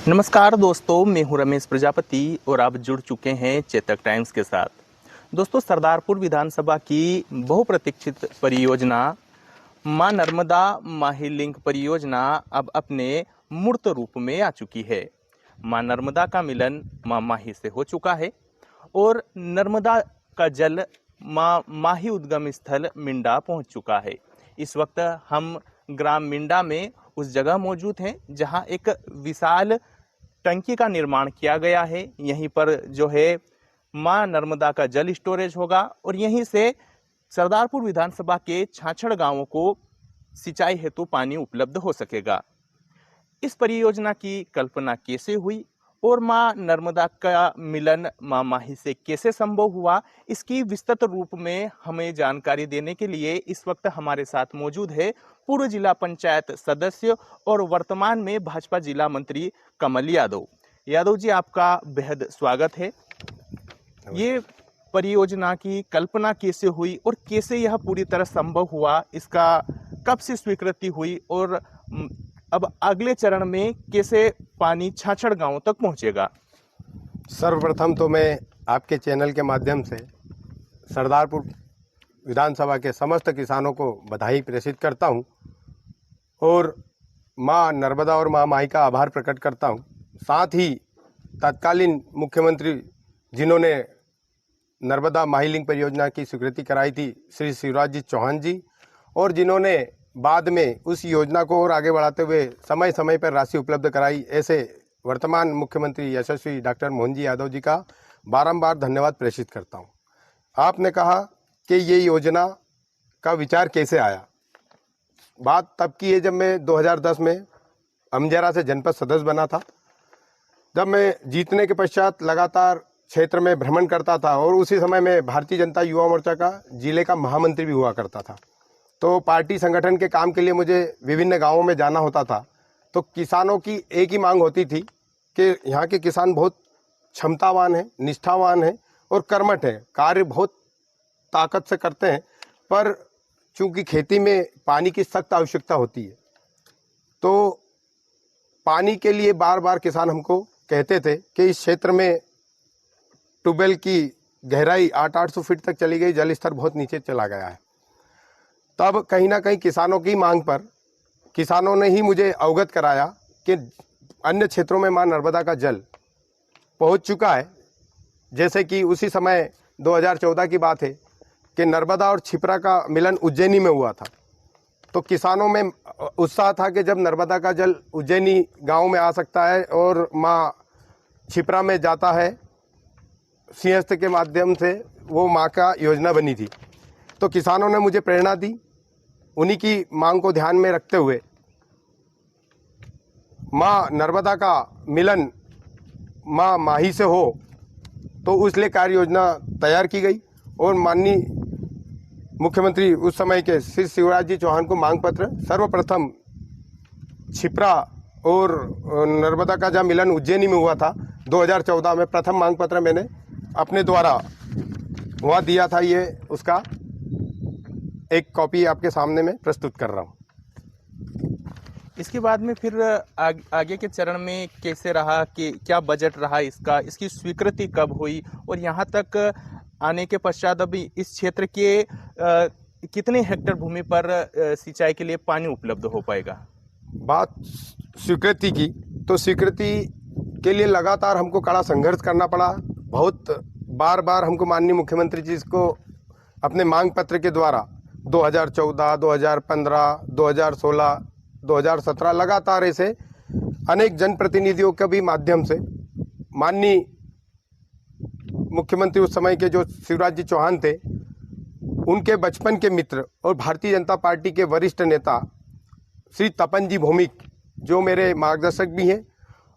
नमस्कार दोस्तों, मैं हूं रमेश प्रजापति और आप जुड़ चुके हैं चेतक टाइम्स के साथ। दोस्तों, सरदारपुर विधानसभा की बहुप्रतीक्षित परियोजना मां नर्मदा माही लिंक परियोजना अब अपने मूर्त रूप में आ चुकी है। मां नर्मदा का मिलन मां माही से हो चुका है और नर्मदा का जल मां माही उद्गम स्थल मिंडा पहुंच चुका है। इस वक्त हम ग्राम मिंडा में उस जगह मौजूद हैं जहां एक विशाल टंकी का निर्माण किया गया है। यहीं पर जो है मां नर्मदा का जल स्टोरेज होगा और यहीं से सरदारपुर विधानसभा के 66 गांवों को सिंचाई हेतु पानी उपलब्ध हो सकेगा। इस परियोजना की कल्पना कैसे हुई और मां नर्मदा का मिलन मां माही से कैसे संभव हुआ, इसकी विस्तृत रूप में हमें जानकारी देने के लिए इस वक्त हमारे साथ मौजूद है पूर्व जिला पंचायत सदस्य और वर्तमान में भाजपा जिला मंत्री कमल यादव। यादव जी, आपका बेहद स्वागत है। ये परियोजना की कल्पना कैसे हुई और कैसे यह पूरी तरह संभव हुआ, इसका कब से स्वीकृति हुई और अब अगले चरण में कैसे पानी 66 गांवों तक पहुंचेगा? सर्वप्रथम तो मैं आपके चैनल के माध्यम से सरदारपुर विधानसभा के समस्त किसानों को बधाई प्रेषित करता हूं और मां नर्मदा और मां माही का आभार प्रकट करता हूं। साथ ही तत्कालीन मुख्यमंत्री जिन्होंने नर्मदा माही लिंक परियोजना की स्वीकृति कराई थी, श्री शिवराज जी चौहान जी, और जिन्होंने बाद में उस योजना को और आगे बढ़ाते हुए समय समय पर राशि उपलब्ध कराई, ऐसे वर्तमान मुख्यमंत्री यशस्वी डॉक्टर मोहन जी यादव जी का बारंबार धन्यवाद प्रेषित करता हूं। आपने कहा कि ये योजना का विचार कैसे आया। बात तब की है जब मैं 2010 में अमजेरा से जनपद सदस्य बना था। जब मैं जीतने के पश्चात लगातार क्षेत्र में भ्रमण करता था और उसी समय में भारतीय जनता युवा मोर्चा का जिले का महामंत्री भी हुआ करता था, तो पार्टी संगठन के काम के लिए मुझे विभिन्न गांवों में जाना होता था। तो किसानों की एक ही मांग होती थी कि यहाँ के किसान बहुत क्षमतावान हैं, निष्ठावान हैं और कर्मठ हैं, कार्य बहुत ताकत से करते हैं, पर चूंकि खेती में पानी की सख्त आवश्यकता होती है, तो पानी के लिए बार बार किसान हमको कहते थे कि इस क्षेत्र में ट्यूबवेल की गहराई 800-800 फीट तक चली गई, जल स्तर बहुत नीचे चला गया है। तब कहीं ना कहीं किसानों की मांग पर किसानों ने ही मुझे अवगत कराया कि अन्य क्षेत्रों में मां नर्मदा का जल पहुंच चुका है। जैसे कि उसी समय 2014 की बात है कि नर्मदा और क्षिप्रा का मिलन उज्जैनी में हुआ था, तो किसानों में उत्साह था कि जब नर्मदा का जल उज्जैनी गांव में आ सकता है और मां क्षिप्रा में जाता है, सिंहस्थ के माध्यम से वो मां का योजना बनी थी। तो किसानों ने मुझे प्रेरणा दी। उन्हीं की मांग को ध्यान में रखते हुए मां नर्मदा का मिलन मां माही से हो, तो उस लिए कार्य योजना तैयार की गई और माननीय मुख्यमंत्री उस समय के श्री शिवराज जी चौहान को मांग पत्र सर्वप्रथम क्षिप्रा और नर्मदा का जब मिलन उज्जैनी में हुआ था 2014 में, प्रथम मांग पत्र मैंने अपने द्वारा वहाँ दिया था। ये उसका एक कॉपी आपके सामने में प्रस्तुत कर रहा हूँ। इसके बाद में फिर आगे के चरण में कैसे रहा, कि क्या बजट रहा इसका, इसकी स्वीकृति कब हुई और यहाँ तक आने के पश्चात अभी इस क्षेत्र के कितने हेक्टेयर भूमि पर सिंचाई के लिए पानी उपलब्ध हो पाएगा? बात स्वीकृति की, तो स्वीकृति के लिए लगातार हमको कड़ा संघर्ष करना पड़ा। बहुत बार बार हमको माननीय मुख्यमंत्री जी को अपने मांग पत्र के द्वारा 2014, 2015, 2016, 2017 लगातार ऐसे अनेक जनप्रतिनिधियों के भी माध्यम से माननीय मुख्यमंत्री उस समय के जो शिवराज जी चौहान थे, उनके बचपन के मित्र और भारतीय जनता पार्टी के वरिष्ठ नेता श्री तपन जी भौमिक, जो मेरे मार्गदर्शक भी हैं,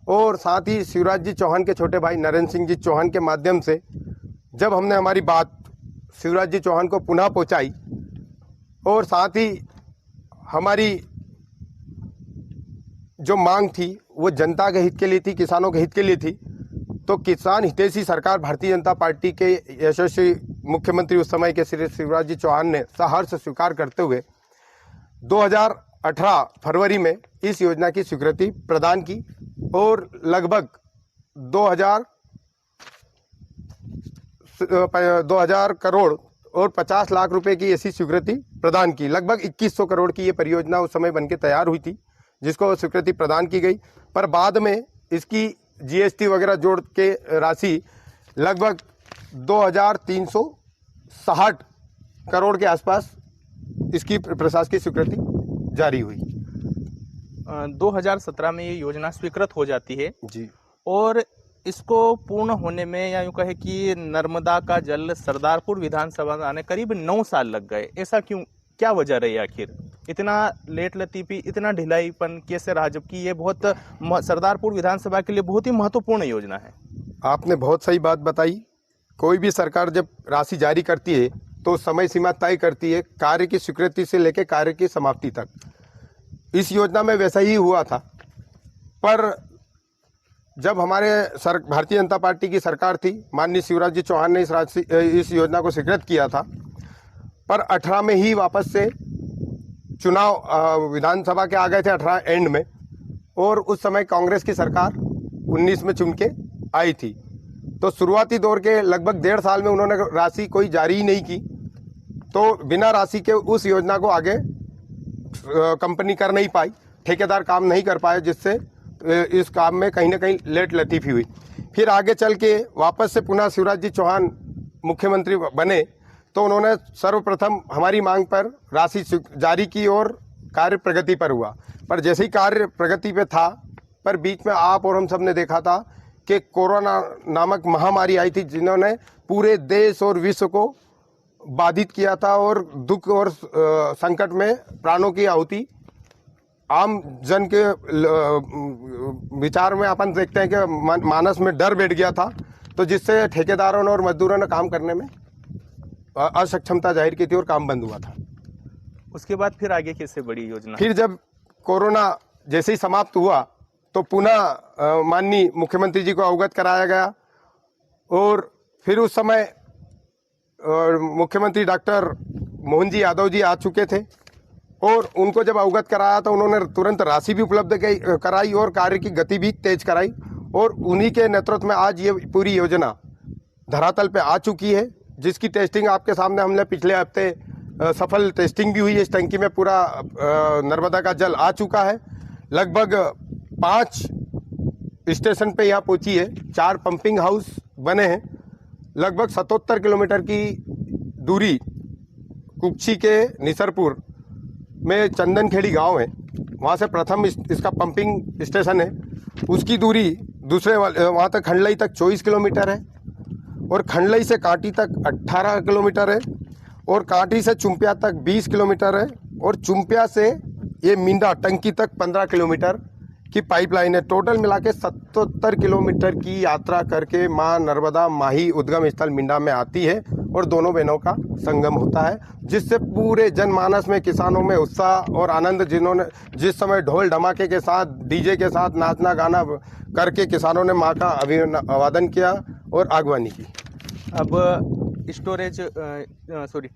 और साथ ही शिवराज जी चौहान के छोटे भाई नरेंद्र सिंह जी चौहान के माध्यम से जब हमने हमारी बात शिवराज जी चौहान को पुनः पहुंचाई और साथ ही हमारी जो मांग थी वो जनता के हित के लिए थी, किसानों के हित के लिए थी, तो किसान हितैषी सरकार भारतीय जनता पार्टी के यशस्वी मुख्यमंत्री उस समय के श्री शिवराज जी चौहान ने सहर्ष स्वीकार करते हुए 2018 फरवरी में इस योजना की स्वीकृति प्रदान की और लगभग 2000 करोड़ और 50 लाख रुपए की ऐसी स्वीकृति प्रदान की। लगभग 2100 करोड़ की ये परियोजना उस समय बनके तैयार हुई थी, जिसको स्वीकृति प्रदान की गई। पर बाद में इसकी जीएसटी वगैरह जोड़ के राशि लगभग 2360 करोड़ के आसपास इसकी प्रशासकीय स्वीकृति जारी हुई। 2017 में ये योजना स्वीकृत हो जाती है जी। और इसको पूर्ण होने में, या यूँ कहे कि नर्मदा का जल सरदारपुर विधानसभा आने करीब 9 साल लग गए। ऐसा क्यों, क्या वजह रही आखिर? इतना लेट लतीफ़ी, इतना ढिलाईपन कैसे रहा, जबकि ये बहुत सरदारपुर विधानसभा के लिए बहुत ही महत्वपूर्ण योजना है? आपने बहुत सही बात बताई। कोई भी सरकार जब राशि जारी करती है तो समय सीमा तय करती है, कार्य की स्वीकृति से लेकर कार्य की समाप्ति तक। इस योजना में वैसा ही हुआ था। पर जब हमारे भारतीय जनता पार्टी की सरकार थी, माननीय शिवराज जी चौहान ने इस योजना को स्वीकृत किया था। पर 18 में ही वापस से चुनाव विधानसभा के आ गए थे 18 एंड में, और उस समय कांग्रेस की सरकार 19 में चुन के आई थी। तो शुरुआती दौर के लगभग 1.5 साल में उन्होंने राशि कोई जारी ही नहीं की। तो बिना राशि के उस योजना को आगे कंपनी कर नहीं पाई, ठेकेदार काम नहीं कर पाए, जिससे इस काम में कहीं ना कहीं लेट लतीफ़ी हुई। फिर आगे चल के वापस से पुनः शिवराज जी चौहान मुख्यमंत्री बने तो उन्होंने सर्वप्रथम हमारी मांग पर राशि जारी की और कार्य प्रगति पर हुआ। पर जैसे ही कार्य प्रगति पे था, पर बीच में आप और हम सब ने देखा था कि कोरोना नामक महामारी आई थी, जिन्होंने पूरे देश और विश्व को बाधित किया था और दुख और संकट में प्राणों की आहुति आम जन के विचार में अपन देखते हैं कि मानस में डर बैठ गया था, तो जिससे ठेकेदारों ने और मजदूरों ने काम करने में असक्षमता जाहिर की थी और काम बंद हुआ था। उसके बाद फिर आगे कैसे बढ़ी योजना? फिर जब कोरोना जैसे ही समाप्त हुआ तो पुनः माननीय मुख्यमंत्री जी को अवगत कराया गया, और फिर उस समय मुख्यमंत्री डॉक्टर मोहन जी यादव जी आ चुके थे, और उनको जब अवगत कराया तो उन्होंने तुरंत राशि भी उपलब्ध कराई और कार्य की गति भी तेज कराई, और उन्हीं के नेतृत्व में आज ये पूरी योजना धरातल पे आ चुकी है, जिसकी टेस्टिंग आपके सामने हमने पिछले हफ्ते सफल टेस्टिंग भी हुई है। इस टंकी में पूरा नर्मदा का जल आ चुका है। लगभग 5 स्टेशन पे यहाँ पहुँची है, 4 पंपिंग हाउस बने हैं। लगभग 77 किलोमीटर की दूरी कुक्षी के निसरपुर में चंदनखेड़ी गांव है, वहाँ से प्रथम इसका पंपिंग स्टेशन है। उसकी दूरी दूसरे वहाँ तक खंडलई तक 24 किलोमीटर है, और खंडलई से कांटी तक 18 किलोमीटर है, और कांटी से चुम्पिया तक 20 किलोमीटर है, और चुम्पिया से ये मिंडा टंकी तक 15 किलोमीटर की पाइपलाइन है। टोटल मिला के 77 किलोमीटर की यात्रा करके माँ नर्मदा माही उद्गम स्थल मिंडा में आती है, और दोनों बहनों का संगम होता है, जिससे पूरे जनमानस में किसानों में उत्साह और आनंद, जिन्होंने जिस समय ढोल धमाके के साथ डीजे के साथ नाचना गाना करके किसानों ने माँ का अभिवादन किया और आगवानी की। अब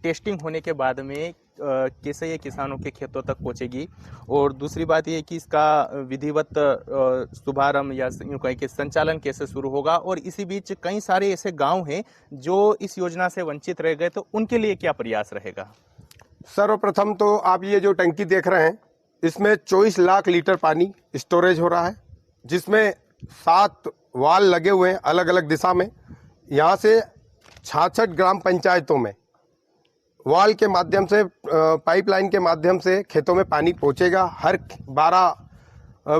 टेस्टिंग होने के बाद में कैसे ये किसानों के खेतों तक पहुंचेगी, और दूसरी बात ये कि इसका विधिवत शुभारंभ या यूँ कहें कि संचालन कैसे शुरू होगा, और इसी बीच कई सारे ऐसे गांव हैं जो इस योजना से वंचित रह गए, तो उनके लिए क्या प्रयास रहेगा? सर्वप्रथम तो आप ये जो टंकी देख रहे हैं, इसमें 24 लाख लीटर पानी स्टोरेज हो रहा है, जिसमें 7 वाल लगे हुए हैं अलग अलग दिशा में। यहाँ से 66 ग्राम पंचायतों में वाल के माध्यम से, पाइपलाइन के माध्यम से खेतों में पानी पहुँचेगा। हर 12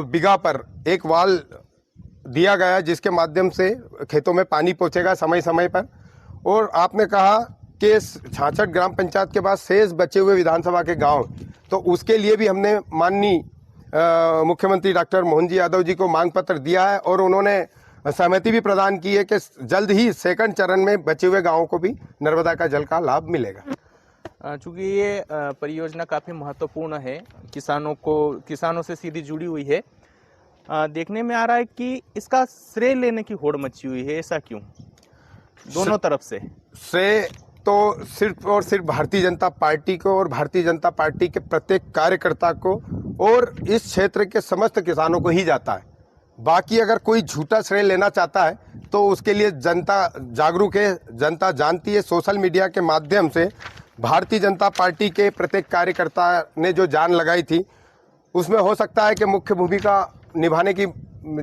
बीघा पर एक वाल दिया गया है, जिसके माध्यम से खेतों में पानी पहुँचेगा समय समय पर। और आपने कहा कि 66 ग्राम पंचायत के बाद शेष बचे हुए विधानसभा के गांव, तो उसके लिए भी हमने माननीय मुख्यमंत्री डॉक्टर मोहन जी यादव जी को मांग पत्र दिया है, और उन्होंने सहमति भी प्रदान की है कि जल्द ही सेकंड चरण में बचे हुए गांवों को भी नर्मदा का जल का लाभ मिलेगा। चूँकि ये परियोजना काफ़ी महत्वपूर्ण है, किसानों से सीधी जुड़ी हुई है, देखने में आ रहा है कि इसका श्रेय लेने की होड़ मची हुई है। ऐसा क्यों? दोनों तरफ से श्रेय तो सिर्फ और सिर्फ भारतीय जनता पार्टी को और भारतीय जनता पार्टी के प्रत्येक कार्यकर्ता को और इस क्षेत्र के समस्त किसानों को ही जाता है, बाकी अगर कोई झूठा श्रेय लेना चाहता है तो उसके लिए जनता जागरूक है, जनता जानती है। सोशल मीडिया के माध्यम से भारतीय जनता पार्टी के प्रत्येक कार्यकर्ता ने जो जान लगाई थी, उसमें हो सकता है कि मुख्य भूमिका निभाने की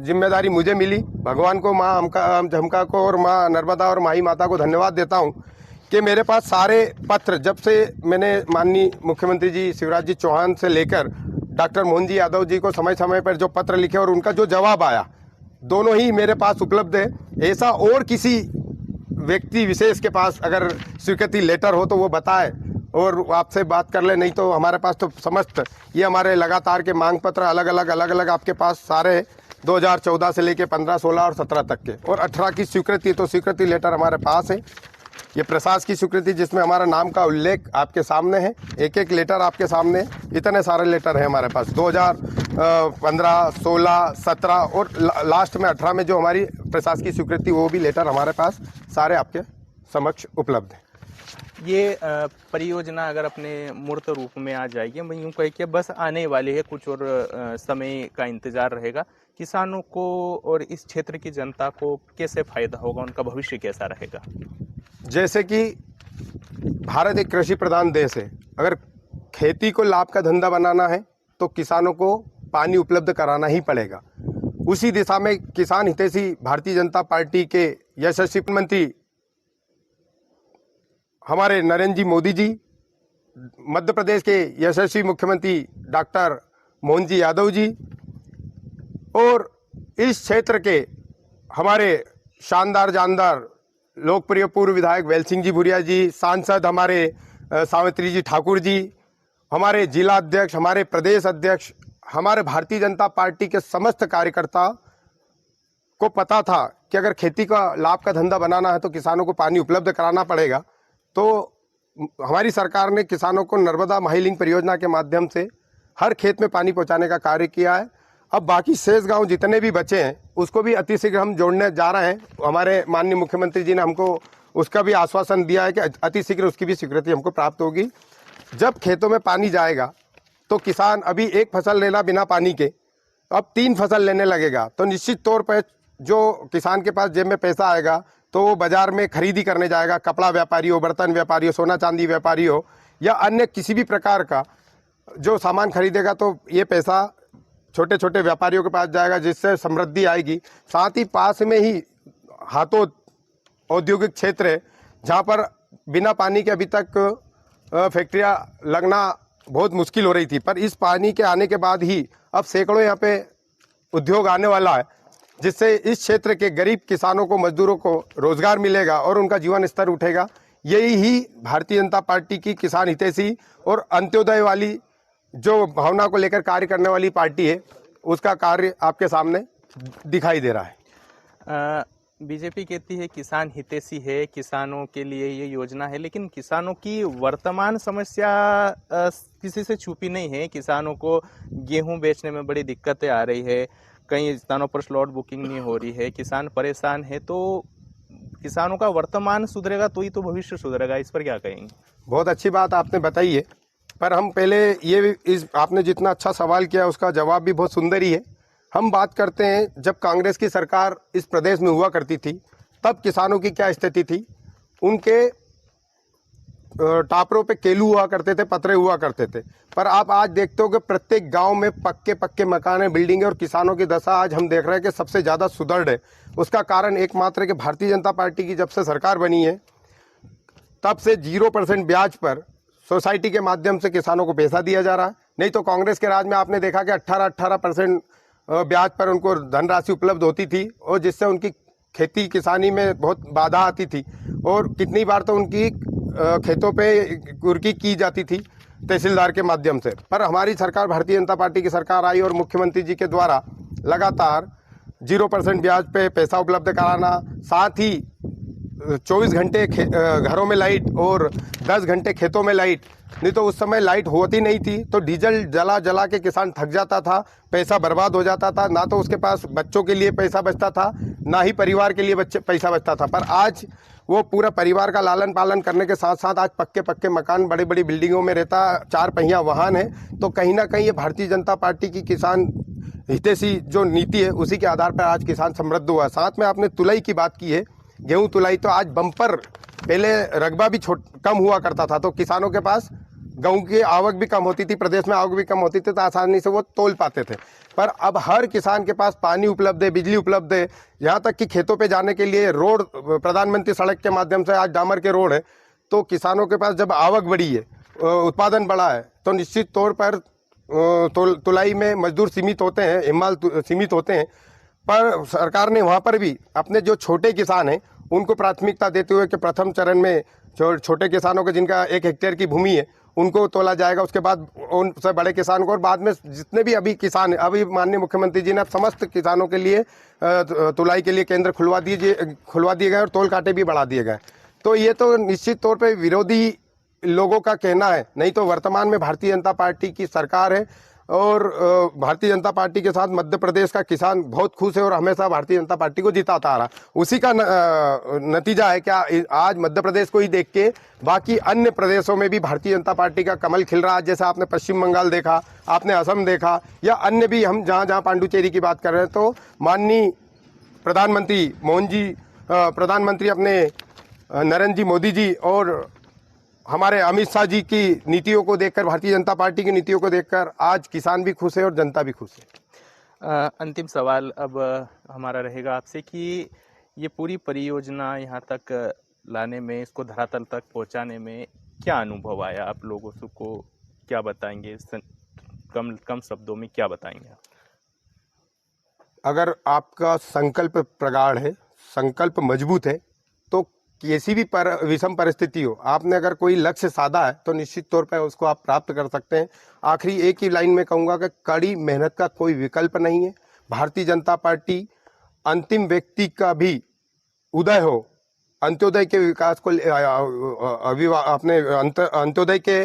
जिम्मेदारी मुझे मिली। भगवान को, माँ झमका को और माँ नर्मदा और माही माता को धन्यवाद देता हूँ कि मेरे पास सारे पत्र, जब से मैंने माननीय मुख्यमंत्री जी शिवराज जी चौहान से लेकर डॉक्टर मोहन जी यादव जी को समय समय पर जो पत्र लिखे और उनका जो जवाब आया, दोनों ही मेरे पास उपलब्ध है। ऐसा और किसी व्यक्ति विशेष के पास अगर स्वीकृति लेटर हो तो वो बताए और आपसे बात कर ले, नहीं तो हमारे पास तो समस्त ये हमारे लगातार के मांग पत्र अलग अलग आपके पास सारे 2014 से लेके 15, 16 और 17 तक के, और 18 की स्वीकृति, तो स्वीकृति लेटर हमारे पास है। ये प्रशासन की स्वीकृति जिसमें हमारा नाम का उल्लेख आपके सामने है, एक एक लेटर आपके सामने, इतने सारे लेटर हैं हमारे पास 2015, 16, 17 और लास्ट में 18 में जो हमारी प्रशासन की स्वीकृति, वो भी लेटर हमारे पास सारे आपके समक्ष उपलब्ध है। ये परियोजना अगर अपने मूर्त रूप में आ जाएगी, मैं यूँ कह के बस आने वाली है, कुछ और समय का इंतजार रहेगा, किसानों को और इस क्षेत्र की जनता को कैसे फायदा होगा, उनका भविष्य कैसा रहेगा? जैसे कि भारत एक कृषि प्रधान देश है, अगर खेती को लाभ का धंधा बनाना है तो किसानों को पानी उपलब्ध कराना ही पड़ेगा। उसी दिशा में किसान हितैषी भारतीय जनता पार्टी के यशस्वी मंत्री हमारे नरेंद्र जी मोदी जी, मध्य प्रदेश के यशस्वी मुख्यमंत्री डॉक्टर मोहन जी यादव जी, और इस क्षेत्र के हमारे शानदार जानदार लोकप्रिय पूर्व विधायक वेल सिंह जी भूरिया जी, सांसद हमारे सावित्री जी ठाकुर जी, हमारे जिला अध्यक्ष, हमारे प्रदेश अध्यक्ष, हमारे भारतीय जनता पार्टी के समस्त कार्यकर्ता को पता था कि अगर खेती का लाभ का धंधा बनाना है तो किसानों को पानी उपलब्ध कराना पड़ेगा। तो हमारी सरकार ने किसानों को नर्मदा माही लिंक परियोजना के माध्यम से हर खेत में पानी पहुंचाने का कार्य किया है। अब बाकी शेष गांव जितने भी बचे हैं उसको भी अतिशीघ्र हम जोड़ने जा रहे हैं। हमारे माननीय मुख्यमंत्री जी ने हमको उसका भी आश्वासन दिया है कि अतिशीघ्र उसकी भी स्वीकृति हमको प्राप्त होगी। जब खेतों में पानी जाएगा तो किसान अभी एक फसल लेना बिना पानी के, अब 3 फसल लेने लगेगा, तो निश्चित तौर पर जो किसान के पास जेब में पैसा आएगा तो वो बाजार में खरीदी करने जाएगा। कपड़ा व्यापारी हो, बर्तन व्यापारी हो, सोना चांदी व्यापारी हो, या अन्य किसी भी प्रकार का जो सामान खरीदेगा, तो ये पैसा छोटे छोटे व्यापारियों के पास जाएगा, जिससे समृद्धि आएगी। साथ ही पास में ही हाथों औद्योगिक क्षेत्र है जहाँ पर बिना पानी के अभी तक फैक्ट्रियाँ लगना बहुत मुश्किल हो रही थी, पर इस पानी के आने के बाद ही अब सैकड़ों यहाँ पे उद्योग आने वाला है, जिससे इस क्षेत्र के गरीब किसानों को, मजदूरों को रोजगार मिलेगा और उनका जीवन स्तर उठेगा। यही ही भारतीय जनता पार्टी की किसान हितैषी और अंत्योदय वाली जो भावना को लेकर कार्य करने वाली पार्टी है, उसका कार्य आपके सामने दिखाई दे रहा है। बीजेपी कहती है किसान हितैषी है, किसानों के लिए ये योजना है, लेकिन किसानों की वर्तमान समस्या किसी से छुपी नहीं है। किसानों को गेहूं बेचने में बड़ी दिक्कतें आ रही है, कई स्थानों पर स्लॉट बुकिंग नहीं हो रही है, किसान परेशान है। तो किसानों का वर्तमान सुधरेगा तो ही तो भविष्य सुधरेगा, इस पर क्या कहेंगे? बहुत अच्छी बात आपने बताई है, पर हम पहले ये इस आपने जितना अच्छा सवाल किया उसका जवाब भी बहुत सुंदर ही है। हम बात करते हैं जब कांग्रेस की सरकार इस प्रदेश में हुआ करती थी तब किसानों की क्या स्थिति थी। उनके टापरों पे केलू हुआ करते थे, पतरे हुआ करते थे, पर आप आज देखते हो कि प्रत्येक गांव में पक्के पक्के मकान है, बिल्डिंग है, और किसानों की दशा आज हम देख रहे हैं कि सबसे ज़्यादा सुदृढ़ है। उसका कारण एकमात्र है कि भारतीय जनता पार्टी की जब से सरकार बनी है तब से 0% ब्याज पर सोसाइटी के माध्यम से किसानों को पैसा दिया जा रहा है। नहीं तो कांग्रेस के राज में आपने देखा कि 18% ब्याज पर उनको धनराशि उपलब्ध होती थी, और जिससे उनकी खेती किसानी में बहुत बाधा आती थी, और कितनी बार तो उनकी खेतों पे कुर्की की जाती थी तहसीलदार के माध्यम से। पर हमारी सरकार, भारतीय जनता पार्टी की सरकार आई और मुख्यमंत्री जी के द्वारा लगातार 0% ब्याज पे पैसा उपलब्ध कराना, साथ ही 24 घंटे घरों में लाइट और 10 घंटे खेतों में लाइट। नहीं तो उस समय लाइट होती नहीं थी तो डीजल जला जला के किसान थक जाता था, पैसा बर्बाद हो जाता था, ना तो उसके पास बच्चों के लिए पैसा बचता था, ना ही परिवार के लिए पैसा बचता था। पर आज वो पूरा परिवार का लालन पालन करने के साथ साथ आज पक्के पक्के मकान, बड़ी बड़ी बिल्डिंगों में रहता, 4 पहिया वाहन है। तो कहीं ना कहीं ये भारतीय जनता पार्टी की किसान हितैषी जो नीति है उसी के आधार पर आज किसान समृद्ध हुआ। साथ में आपने तुलाई की बात की है, गेहूं तुलाई तो आज बम्पर, पहले रकबा भी कम हुआ करता था तो किसानों के पास गेहूं की आवक भी कम होती थी, प्रदेश में आवक भी कम होती थी तो आसानी से वो तोल पाते थे। पर अब हर किसान के पास पानी उपलब्ध है, बिजली उपलब्ध है, यहाँ तक कि खेतों पे जाने के लिए रोड, प्रधानमंत्री सड़क के माध्यम से आज डामर के रोड है। तो किसानों के पास जब आवक बढ़ी है, उत्पादन बढ़ा है, तो निश्चित तौर पर तुलाई में मजदूर सीमित होते हैं, हिमाल सीमित होते हैं। पर सरकार ने वहाँ पर भी अपने जो छोटे किसान हैं उनको प्राथमिकता देते हुए कि प्रथम चरण में छोटे किसानों को जिनका 1 हेक्टेयर की भूमि है उनको तोला जाएगा, उसके बाद उनसे बड़े किसान को, और बाद में जितने भी अभी किसान हैं, अभी माननीय मुख्यमंत्री जी ने समस्त किसानों के लिए तुलाई के लिए केंद्र खुलवा दिए गए और तोल कांटे भी बढ़ा दिए गए। तो ये तो निश्चित तौर पर विरोधी लोगों का कहना है, नहीं तो वर्तमान में भारतीय जनता पार्टी की सरकार है और भारतीय जनता पार्टी के साथ मध्य प्रदेश का किसान बहुत खुश है और हमेशा भारतीय जनता पार्टी को जिताता आ रहा। उसी का नतीजा है क्या आज मध्य प्रदेश को ही देख के बाकी अन्य प्रदेशों में भी भारतीय जनता पार्टी का कमल खिल रहा है। जैसे आपने पश्चिम बंगाल देखा, आपने असम देखा, या अन्य भी, हम जहाँ जहाँ पांडुचेरी की बात कर रहे हैं, तो माननीय प्रधानमंत्री प्रधानमंत्री अपने नरेंद्र जी मोदी जी और हमारे अमित शाह जी की नीतियों को देखकर, भारतीय जनता पार्टी की नीतियों को देखकर आज किसान भी खुश है और जनता भी खुश है। अंतिम सवाल अब हमारा रहेगा आपसे कि ये पूरी परियोजना यहाँ तक लाने में, इसको धरातल तक पहुँचाने में क्या अनुभव आया आप लोगों को, क्या बताएंगे? कम शब्दों में क्या बताएंगे? अगर आपका संकल्प प्रगाढ़ है, संकल्प मजबूत है, तो किसी भी विषम परिस्थिति हो, आपने अगर कोई लक्ष्य साधा है तो निश्चित तौर पर उसको आप प्राप्त कर सकते हैं। आखिरी एक ही लाइन में कहूँगा कि कड़ी मेहनत का कोई विकल्प नहीं है। भारतीय जनता पार्टी अंतिम व्यक्ति का भी उदय हो, अंत्योदय के विकास को, अपने अंत्योदय के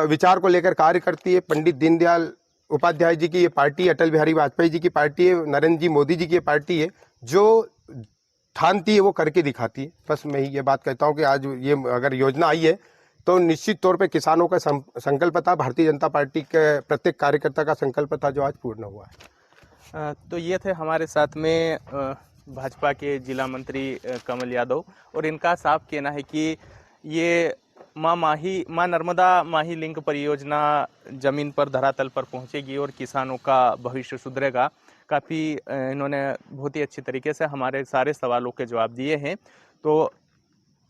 विचार को लेकर कार्य करती है। पंडित दीनदयाल उपाध्याय जी की ये पार्टी, अटल बिहारी वाजपेयी जी की पार्टी है, नरेंद्र जी मोदी जी की ये पार्टी है जो ठानती है वो करके दिखाती है। बस मैं ये बात कहता हूँ कि आज ये अगर योजना आई है तो निश्चित तौर पे किसानों का संकल्प था, भारतीय जनता पार्टी के प्रत्येक कार्यकर्ता का संकल्प था, जो आज पूर्ण हुआ है। तो ये थे हमारे साथ में भाजपा के जिला मंत्री कमल यादव, और इनका साफ कहना है कि ये माँ नर्मदा माही लिंक परियोजना जमीन पर, धरातल पर पहुंचेगी और किसानों का भविष्य सुधरेगा। काफ़ी इन्होंने बहुत ही अच्छी तरीके से हमारे सारे सवालों के जवाब दिए हैं। तो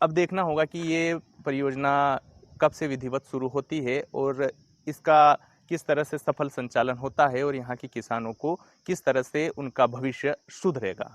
अब देखना होगा कि ये परियोजना कब से विधिवत शुरू होती है और इसका किस तरह से सफल संचालन होता है और यहाँ के किसानों को किस तरह से उनका भविष्य सुधरेगा।